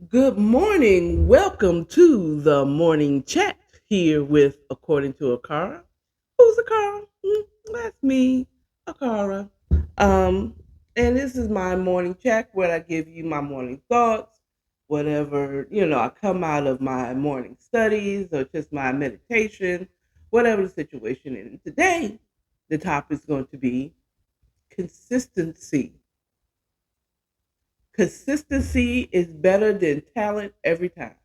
Good morning. Welcome to the morning chat here with According to Akara. Who's Akara? That's me, Akara. Um, and this is my morning chat where I give you my morning thoughts, whatever, I come out of my morning studies or just my meditation, whatever the situation is. Today, the topic is going to be consistency. Consistency is better than talent every time.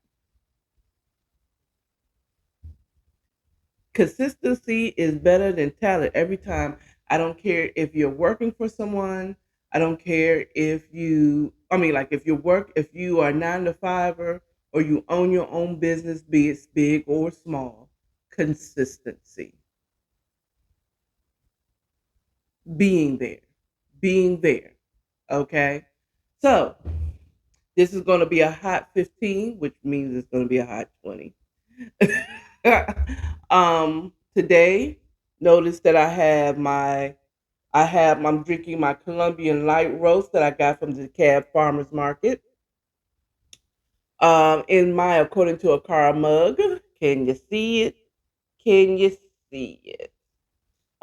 Consistency is better than talent every time. I don't care if you're working for someone. I don't care if if you are 9 to 5 or you own your own business, be it big or small. Consistency, being there, being there. Okay. So this is going to be a hot 15, which means it's going to be a hot 20. Today, notice that I'm drinking my Colombian light roast that I got from the Cab Farmers Market. In my according to a car mug. Can you see it? Can you see it?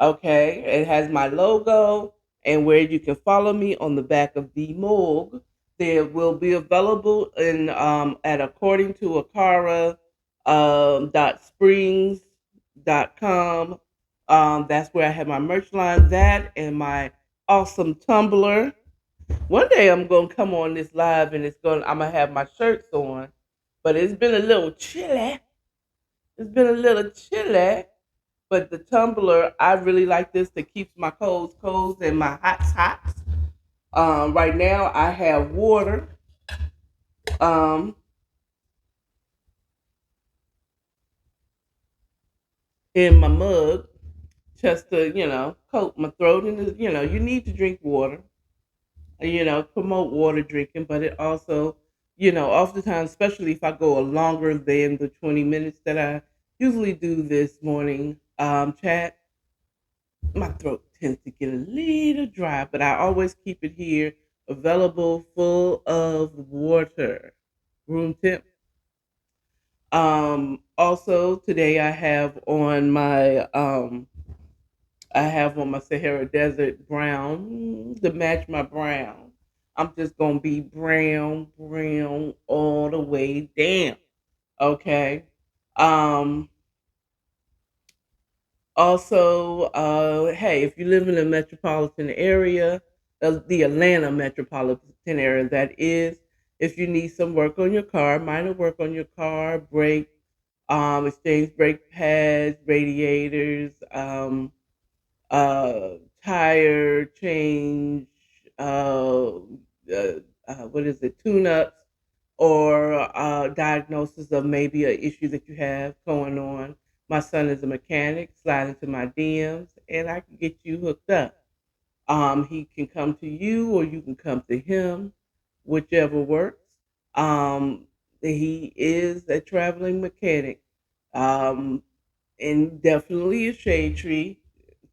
Okay, it has my logo and where you can follow me on the back of the mug. There will be available in at according to Akara dot springs dot com. That's where I have my merch line. That and my awesome tumbler. One day I'm gonna come on this live and I'm gonna have my shirts on, but it's been a little chilly. It's been a little chilly, but the tumbler, I really like this to keep my colds and my hots. Right now I have water um, in my mug just to, coat my throat. And, you need to drink water, promote water drinking, but it also, oftentimes, especially if I go longer than the 20 minutes that I usually do this morning chat, my throat tends to get a little dry, but I always keep it here available full of water, room temp. Also today I have on my Sahara Desert brown to match my brown. I'm just gonna be brown all the way down. Okay. Um Also, hey, if you live in a metropolitan area, the Atlanta metropolitan area, that is, if you need some work on your car, minor work on your car, brake, exchange brake pads, radiators, uh, tire change, what is it, tune-ups, or diagnosis of maybe an issue that you have going on. My son is a mechanic. Slide into my DMs, and I can get you hooked up. He can come to you, or you can come to him, whichever works. Um, he is a traveling mechanic. Um, and definitely a shade tree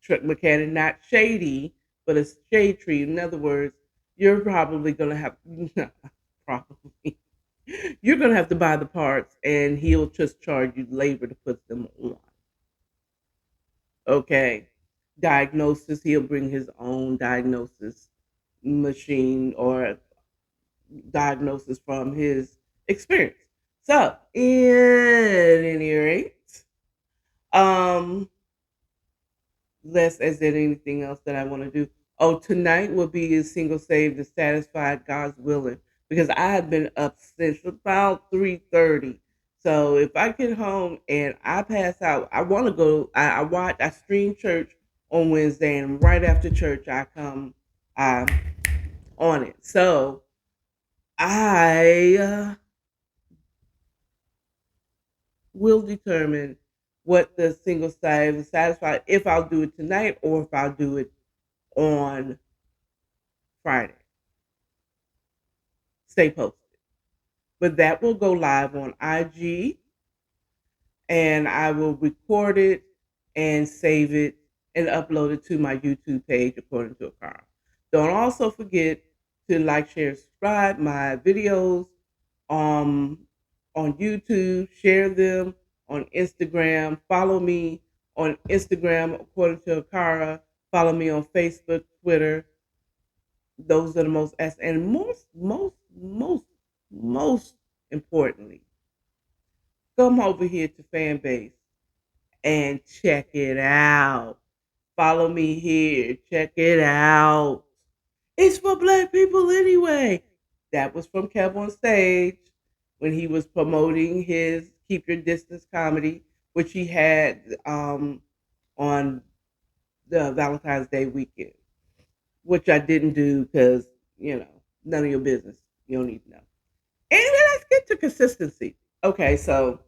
truck mechanic, not shady, but a shade tree. In other words, you're probably gonna have probably you're gonna have to buy the parts, and he'll just charge you labor to put them on. Okay, diagnosis. He'll bring his own diagnosis machine or diagnosis from his experience. So, in any rate, um, less as there anything else that I want to do. Oh, tonight will be a single saved and satisfied, God's willing, because I have been up since about 3:30. So if I get home and I pass out, I want to go. I stream church on Wednesday, and right after church, I come uh, on it. So I will determine what the single saved and satisfied, if I'll do it tonight or if I'll do it on Friday. Stay posted. But that will go live on IG, and I will record it and save it and upload it to my YouTube page according to a car. Don't also forget to like, share, subscribe my videos um, on YouTube, share them on Instagram, follow me on Instagram according to Akara, follow me on Facebook, Twitter. Those are the most and most importantly, come over here to Fanbase and check it out. Follow me here, check it out. It's for black people anyway. That was from Kev on Stage when he was promoting his Keep Your Distance comedy, which he had on the Valentine's Day weekend, which I didn't do because, none of your business. You don't need to know. Anyway, let's get to consistency. Okay, so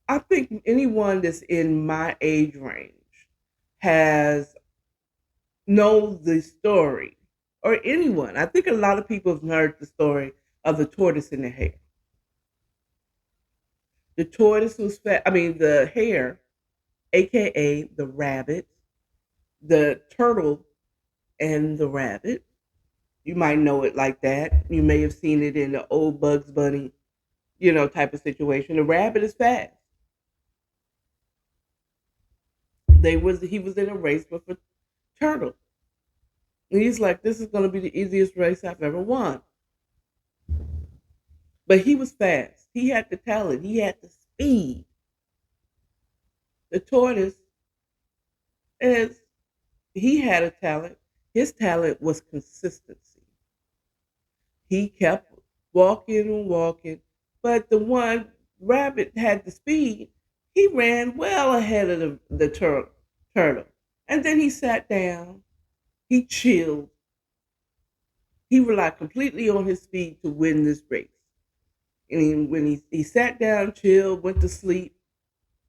I think anyone that's in my age range has know the story, or anyone. I think a lot of people have heard the story of the tortoise and the hare. The tortoise was fat. I mean, the hare, aka the rabbit, the turtle, and the rabbit. You might know it like that. You may have seen it in the old Bugs Bunny, type of situation. The rabbit is fast. He was in a race with a turtle. And he's like, this is gonna be the easiest race I've ever won. But he was fast. He had the talent. He had the speed. The tortoise is he had a talent. His talent was consistency. He kept walking and walking, but the one rabbit had the speed. He ran well ahead of the turtle. And then he sat down. He chilled. He relied completely on his speed to win this race. And when he sat down, chilled, went to sleep,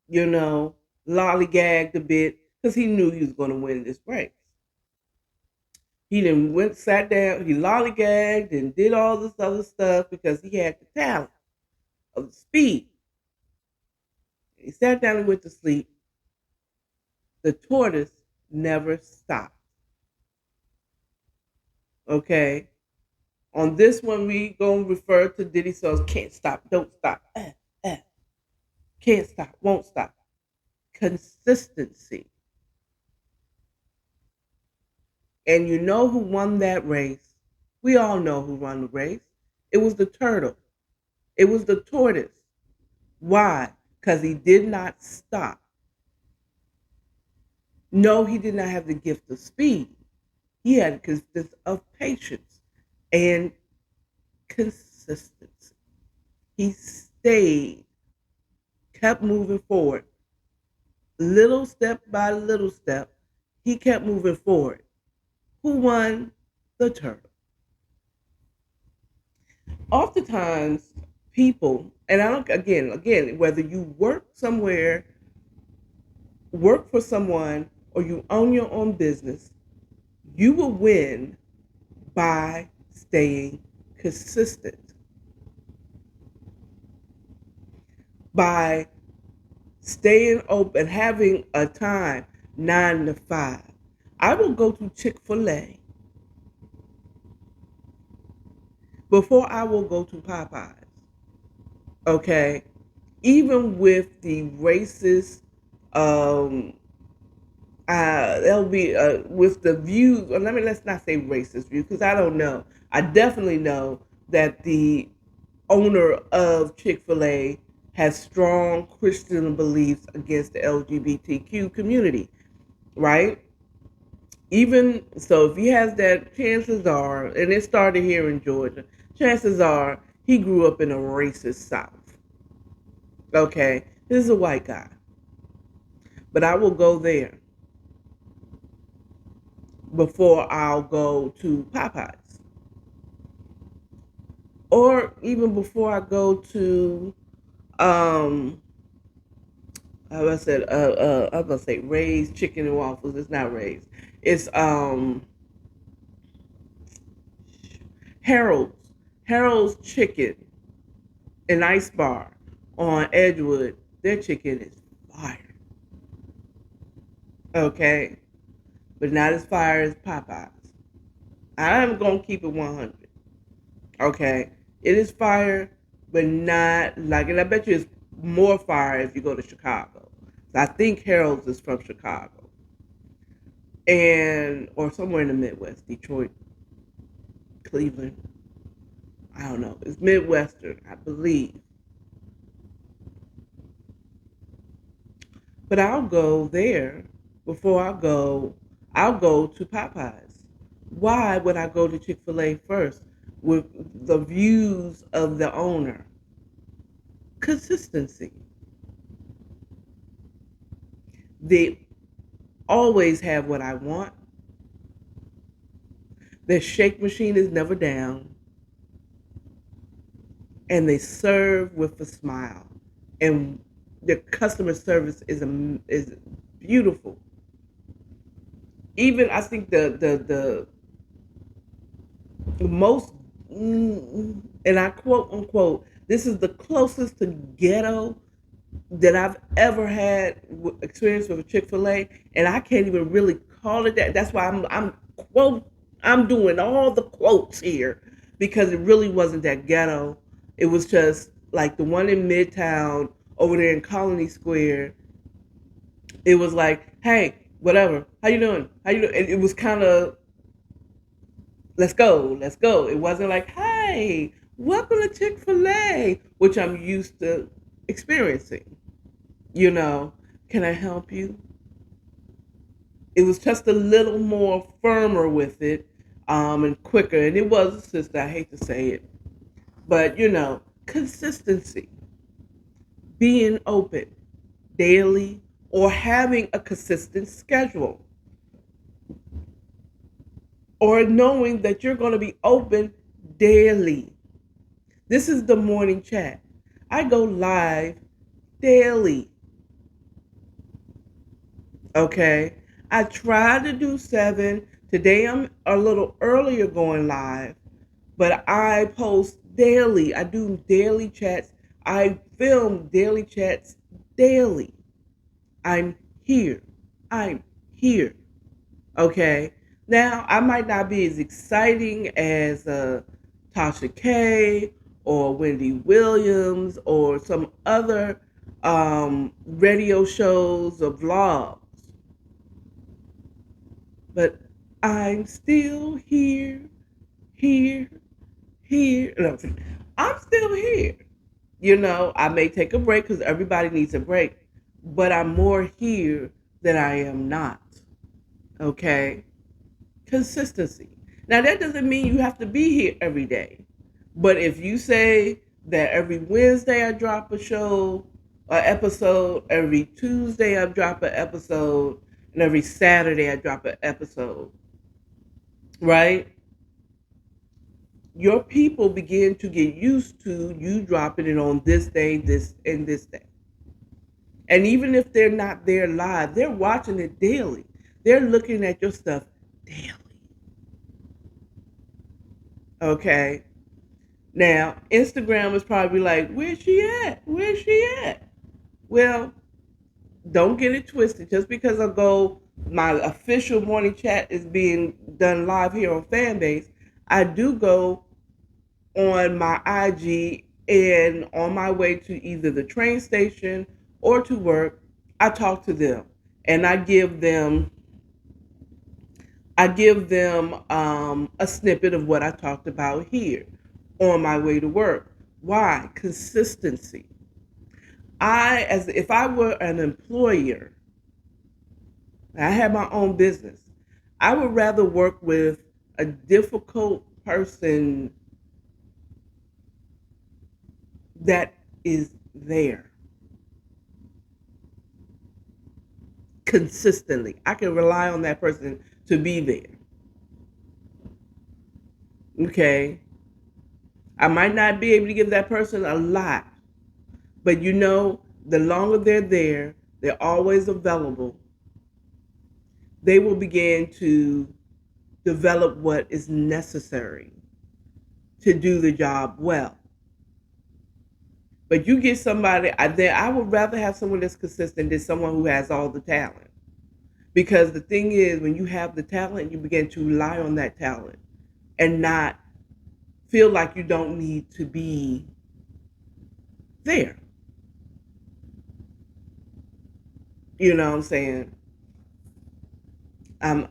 you know, lollygagged a bit because he knew he was going to win this race. He then went, sat down, he lollygagged and did all this other stuff because he had the talent of the speed. He sat down and went to sleep. The tortoise never stopped. Okay? On this one, we gonna refer to Diddy songs, Can't Stop, Don't Stop, Can't Stop, Won't Stop. Consistency. And you know who won that race? We all know who won the race. It was the turtle. It was the tortoise. Why? Because he did not stop. No, he did not have the gift of speed. He had the gift of patience and consistency. He stayed, kept moving forward. Little step by little step, he kept moving forward. Who won? The turtle. Oftentimes, people, and I don't, again, whether you work somewhere, work for someone, or you own your own business, you will win by staying consistent, by staying open, having a time, 9 to 5. I will go to Chick-fil-A before I will go to Popeyes. Okay? Even with the racist, there'll be with the views, or let's not say racist view, because I don't know. I definitely know that the owner of Chick-fil-A has strong Christian beliefs against the LGBTQ community, right? Even so, if he has that, chances are, and it started here in Georgia, chances are he grew up in a racist South. Okay, this is a white guy, but I will go there before I'll go to Popeyes, or even before I go to how I said I was gonna say Ray's Chicken and Waffles. It's not Ray's. It's Harold's Chicken and Ice Bar on Edgewood. Their chicken is fire. Okay, but not as fire as Popeyes. I'm gonna keep it 100. Okay, it is fire, but not like, and I bet you it's more fire if you go to Chicago. So I think Harold's is from Chicago, and or somewhere in the Midwest, Detroit, Cleveland. I don't know. It's Midwestern, I believe. But I'll go there before I'll go to Popeyes. Why would I go to Chick-fil-A first with the views of the owner? Consistency. They always have what I want. Their shake machine is never down. And they serve with a smile. And the customer service is beautiful. Even I think the most, and I quote unquote, this is the closest to ghetto that I've ever had experience with a Chick-fil-A, and I can't even really call it that. That's why I'm doing all the quotes here because it really wasn't that ghetto. It was just like the one in Midtown over there in Colony Square. It was like, hey, whatever, how you doing? How you doing? And it was kind of, let's go, let's go. It wasn't like, hey, welcome to Chick-fil-A, which I'm used to experiencing. You know, can I help you? It was just a little more firmer with it, and quicker. And it was a sister, I hate to say it. But, consistency, being open daily, or having a consistent schedule, or knowing that you're going to be open daily. This is the morning chat. I go live daily. Okay. I try to do 7. Today I'm a little earlier going live, but I post daily. I do daily chats. I film daily chats daily. I'm here. I'm here. Okay. Now, I might not be as exciting as Tasha K or Wendy Williams or some other radio shows or vlogs, but I'm still here, here, here. No, I'm still here. I may take a break because everybody needs a break, but I'm more here than I am not. Okay? Consistency. Now, that doesn't mean you have to be here every day. But if you say that every Wednesday I drop a show, an episode, every Tuesday I drop an episode, and every Saturday I drop an episode, right? Your people begin to get used to you dropping it on this day, this, and this day. And even if they're not there live, they're watching it daily. They're looking at your stuff daily. Okay. Now, Instagram is probably like, where's she at? Where's she at? Well, don't get it twisted. Just because my official morning chat is being done live here on Fanbase, I do go on my IG, and on my way to either the train station or to work, I talk to them and I give them a snippet of what I talked about here on my way to work. Why? Consistency. As if I were an employer, I had my own business, I would rather work with a difficult person that is there consistently. I can rely on that person to be there. Okay. I might not be able to give that person a lot, but the longer they're there, they're always available. They will begin to develop what is necessary to do the job well. But you get somebody, I would rather have someone that's consistent than someone who has all the talent. Because the thing is, when you have the talent, you begin to rely on that talent and not feel like you don't need to be there. You know what I'm saying? Um,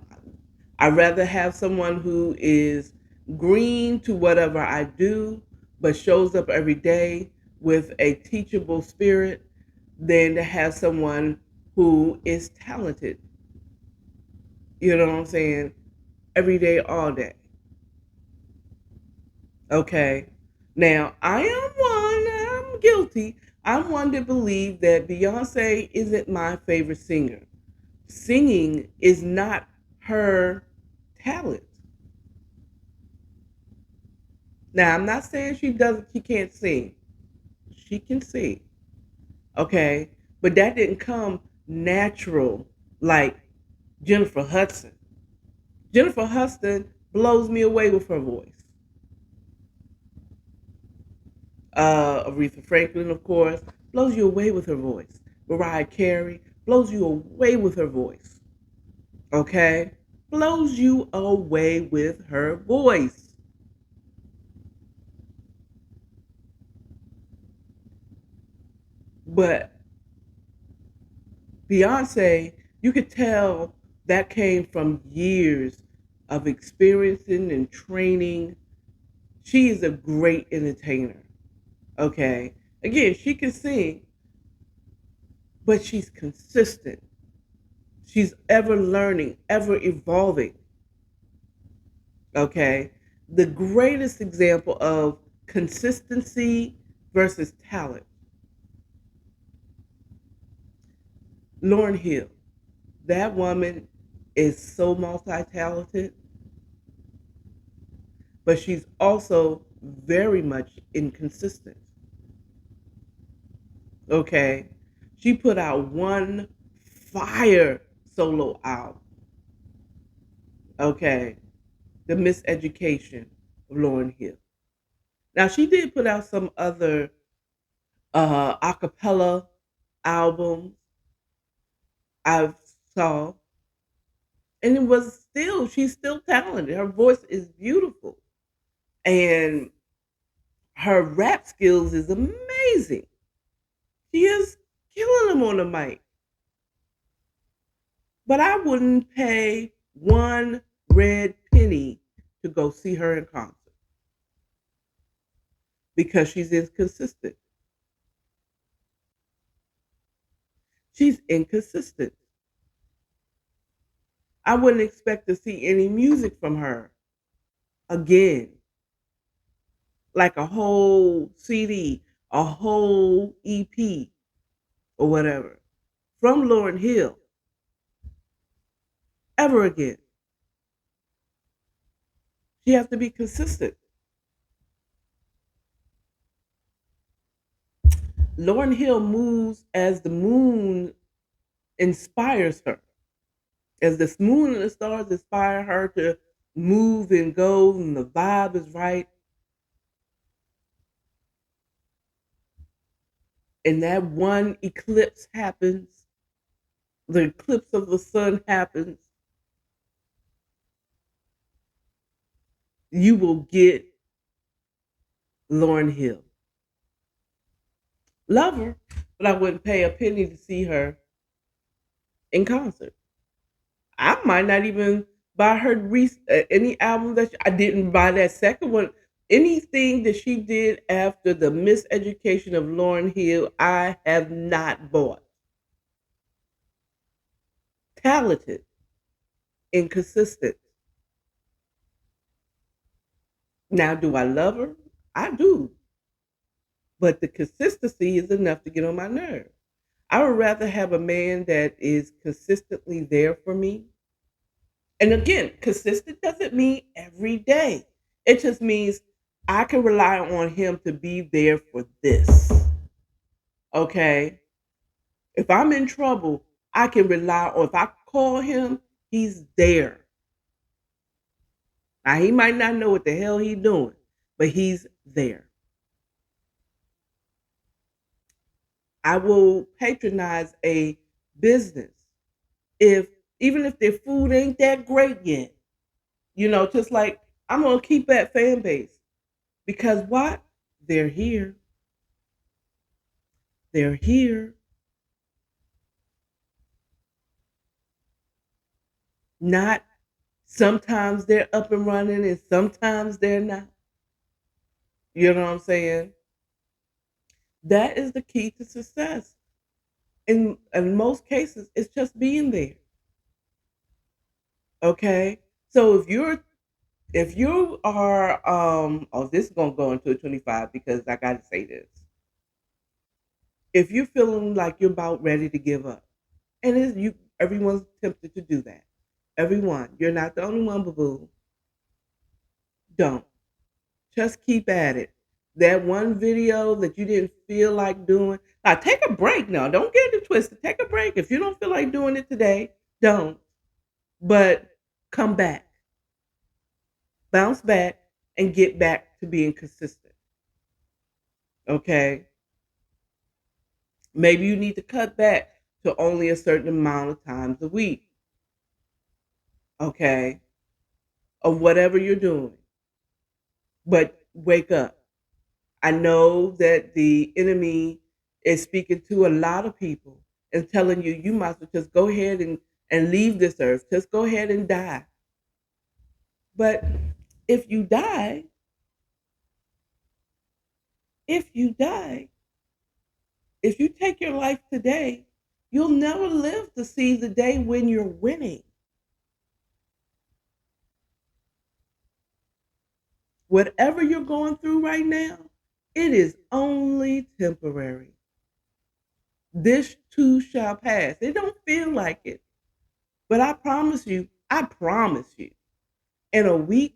I'd rather have someone who is green to whatever I do, but shows up every day with a teachable spirit than to have someone who is talented. You know what I'm saying? Every day, all day. Okay. Now, I'm guilty. I'm one to believe that Beyonce isn't my favorite singer. Singing is not her talent. Now, I'm not saying she can't sing. She can sing. Okay. But that didn't come natural like Jennifer Hudson. Jennifer Hudson blows me away with her voice. Aretha Franklin, of course, blows you away with her voice. Mariah Carey blows you away with her voice. Okay? Blows you away with her voice. But Beyonce, you could tell that came from years of experiencing and training. She is a great entertainer. Okay? Again, she can sing, but she's consistent. She's ever learning, ever evolving. Okay. The greatest example of consistency versus talent, Lauryn Hill. That woman is so multi talented, but she's also very much inconsistent. Okay. She put out one fire solo album. Okay. The Miseducation of Lauryn Hill. Now, she did put out some other a cappella albums I saw, and it was still she's still talented. Her voice is beautiful, and her rap skills is amazing. She is killing them on the mic. But I wouldn't pay one red penny to go see her in concert because she's inconsistent. She's inconsistent. I wouldn't expect to see any music from her again, like a whole CD, a whole EP, or whatever, from Lauryn Hill ever again. She has to be consistent. Lauryn Hill moves as the moon inspires her, as the moon and the stars inspire her to move and go, and the vibe is right, and that one eclipse happens, the eclipse of the sun happens, you will get Lauryn Hill. Love her, but I wouldn't pay a penny to see her in concert. I might not even buy her any album I didn't buy that second one. Anything that she did after the Miseducation of Lauryn Hill, I have not bought. Talented, inconsistent. Now, do I love her? I do. But the consistency is enough to get on my nerves. I would rather have a man that is consistently there for me. And again, consistent doesn't mean every day. It just means I can rely on him to be there for this. Okay? If I'm in trouble, I can rely on, if I call him, he's there. Now, he might not know what the hell he's doing, but he's there. I will patronize a business if even if their food ain't that great yet. You know, just like I'm gonna keep that fan base. Because what? They're here. They're here. Not sometimes they're up and running and sometimes they're not. You know what I'm saying? That is the key to success. In most cases, it's just being there. Okay. So if you are oh, this is gonna go into a 25 because I gotta say this. If you're feeling like you're about ready to give up, and it's you everyone's tempted to do that. Everyone. You're not the only one, boo boo. Don't. Just keep at it. That one video that you didn't feel like doing. Now take a break now. Don't get it twisted. Take a break. If you don't feel like doing it today, don't. But come back. Bounce back and get back to being consistent. Okay? Maybe you need to cut back to only a certain amount of times a week. Okay? Or whatever you're doing. But wake up. I know that the enemy is speaking to a lot of people and telling you, you might as well just go ahead and leave this earth. Just go ahead and die. But if you die, if you die, if you take your life today, you'll never live to see the day when you're winning. Whatever you're going through right now, it is only temporary. This too shall pass. It don't feel like it, but I promise you, in a week,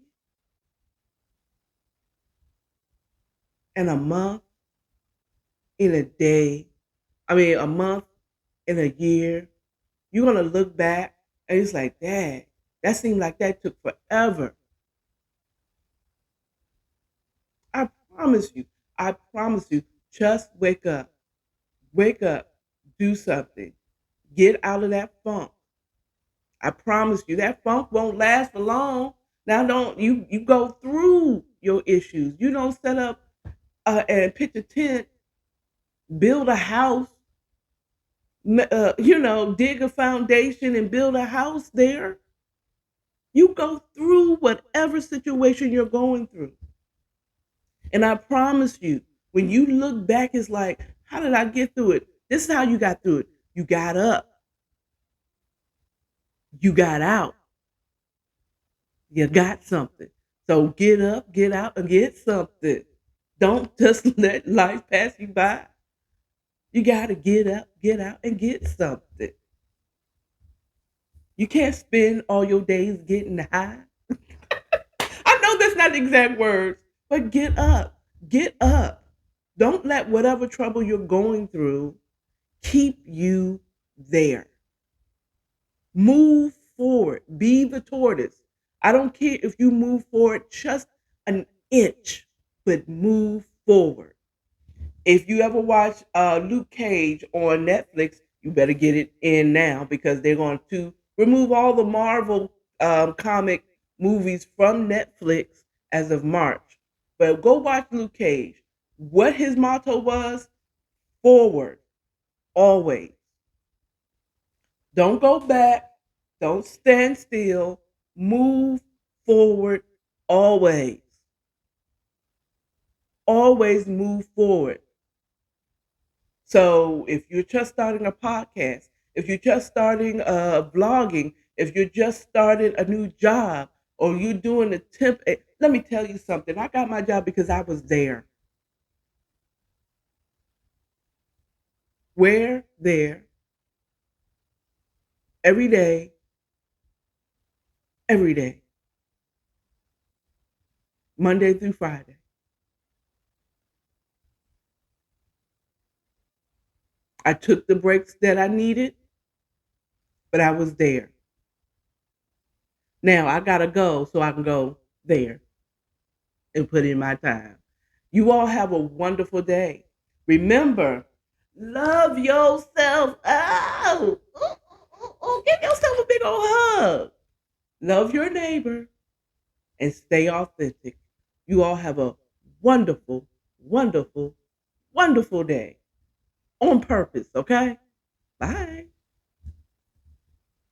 in a month, in a day, a month, in a year, you're gonna look back and it's like, dang, that seemed like that took forever. I promise you, I promise you, just wake up. Wake up, do something. Get out of that funk. I promise you, that funk won't last for long. Now, don't you go through your issues. You don't set up and pitch a tent, build a house, dig a foundation and build a house there. You go through whatever situation you're going through. And I promise you, when you look back, it's like, how did I get through it? This is how you got through it. You got up, you got out, you got something. So get up, get out, and get something. Don't just let life pass you by. You got to get up, get out, and get something. You can't spend all your days getting high. I know that's not the exact words, but get up. Get up. Don't let whatever trouble you're going through keep you there. Move forward. Be the tortoise. I don't care if you move forward just an inch, but move forward. If you ever watch Luke Cage on Netflix, you better get it in now because they're going to remove all the Marvel comic movies from Netflix as of March. But go watch Luke Cage. What his motto was: forward, always. Don't go back. Don't stand still. Move forward, always. Always move forward. So if you're just starting a podcast, if you're just starting vlogging, if you're just starting a new job, or you're doing a temp, let me tell you something. I got my job because I was there. Where? There. Every day. Every day. Monday through Friday. I took the breaks that I needed, but I was there. Now I gotta go so I can go there and put in my time. You all have a wonderful day. Remember, love yourself. Oh, ooh, ooh, ooh, ooh. Give yourself a big old hug. Love your neighbor and stay authentic. You all have a wonderful, wonderful, wonderful day on purpose, okay? Bye.